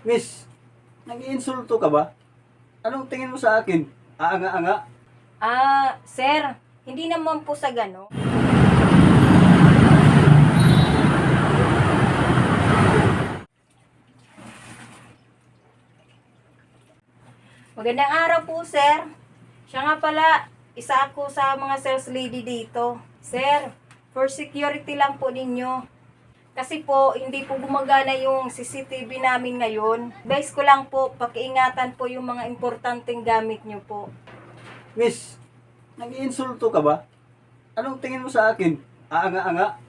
Miss, nag-iinsulto ka ba? Anong tingin mo sa akin? Aanga-anga? Sir, hindi naman po sa gano'n. Magandang araw po, sir. Siya nga pala, isa ako sa mga sales lady dito. Sir, for security lang po ninyo. Kasi po, hindi po gumagana yung CCTV namin ngayon. Advice ko lang po, pakiingatan po yung mga importanteng gamit nyo po. Miss, nag-iinsulto ka ba? Anong tingin mo sa akin? Aanga-anga?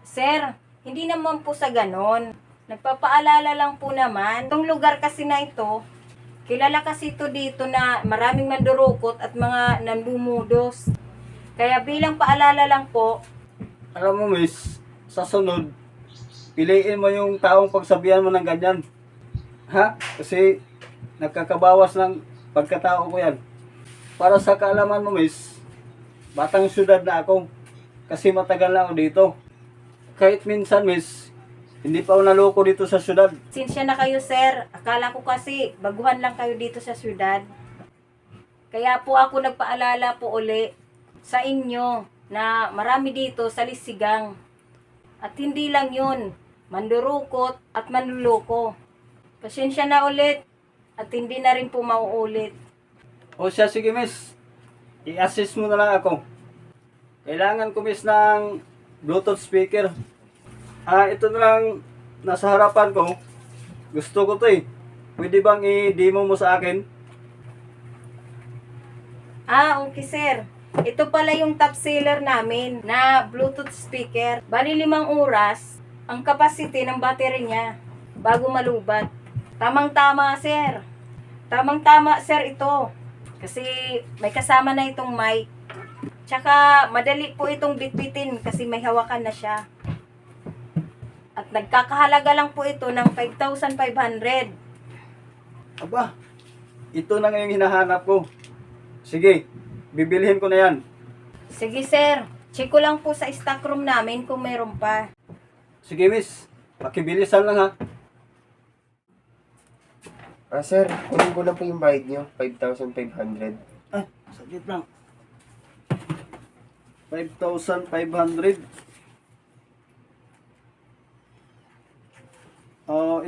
Sir, hindi naman po sa ganon. Nagpapaalala lang po naman. Itong lugar kasi na ito, kilala kasi ito dito na maraming mandurukot at mga nandumudos. Kaya bilang paalala lang po, Alam mo, miss, sa sunod, piliin mo yung taong pagsabihan mo ng ganyan. Ha? Kasi nagkakabawas ng pagkatao ko yan. Para sa kaalaman mo, miss, batang syudad na ako. Kasi matagal na ako dito. Kahit minsan, miss, hindi pa ako naloko dito sa syudad. sinsya na kayo sir. Akala ko kasi baguhan lang kayo dito sa syudad. Kaya po ako nagpaalala po uli sa inyo na marami dito sa Lisigang. At hindi lang yun, mandurukot at manluloko. Pasensya na ulit at hindi na rin po mauulit. O siya, sige, miss. I-assist mo na lang ako. Kailangan ko, miss, ng Bluetooth speaker. Ito na lang nasa harapan ko. Gusto ko to eh. Pwede bang i-demo mo sa akin? Okay sir. Ito pala yung top seller namin na Bluetooth speaker. Bali 5 oras ang capacity ng battery niya bago malubat. Tamang-tama sir. Tamang-tama sir ito. Kasi may kasama na itong mic. Tsaka madali po itong bitbitin kasi may hawakan na siya. At nagkakahalaga lang po ito ng 5,500. Aba, ito na nga yung hinahanap ko. Sige, bibilhin ko na yan. Sige sir, check ko lang po sa stock room namin kung meron pa. Sige, miss. Pakibilisan lang ha. Sir, kunin ko lang po yung bayad nyo, 5,500. Saglit lang. 5,500.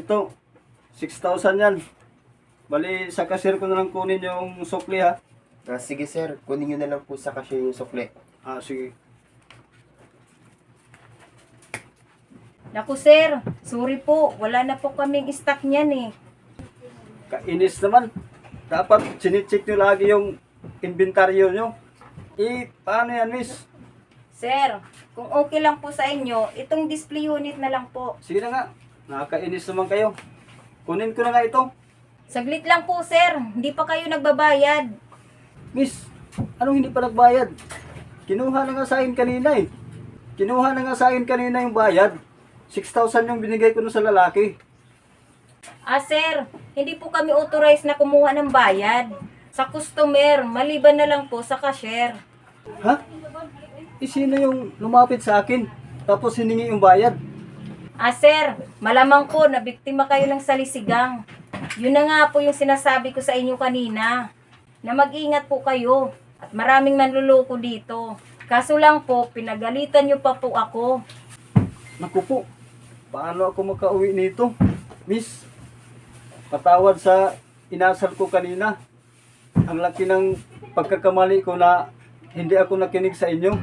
Ito. 6,000 yan. Bali, sa cashier ko na lang kunin yung sukli ha. Sige sir, kunin nyo na lang po sa cashier yung sukle. Sige. Naku sir, sorry po, wala na po kaming stock niyan eh. Kainis naman. Dapat sinicheck nyo lagi yung inventaryo nyo. Paano yan, miss? Sir, kung okay lang po sa inyo, itong display unit na lang po. Sige na nga. Nakakainis naman kayo. Kunin ko na nga ito. Saglit lang po sir, hindi pa kayo nagbabayad. Miss, anong hindi pa nagbayad? Kinuha na nga sa akin kanina eh. Kinuha na nga sa akin kanina yung bayad. 6,000 yung binigay ko nun sa lalaki. Sir, hindi po kami authorized na kumuha ng bayad. Sa customer, maliban na lang po sa cashier. Ha? Sino yung lumapit sa akin? Tapos hiningi yung bayad? Sir, malamang po na biktima kayo ng salisigang. Yun na nga po yung sinasabi ko sa inyo kanina. Na mag-ingat po kayo at maraming manluloko dito. Kaso lang po, pinagalitan nyo pa po ako. Naku po, paano ako makauwi nito? Miss, patawad sa inasal ko kanina. Ang laki ng pagkakamali ko na hindi ako nakinig sa inyo.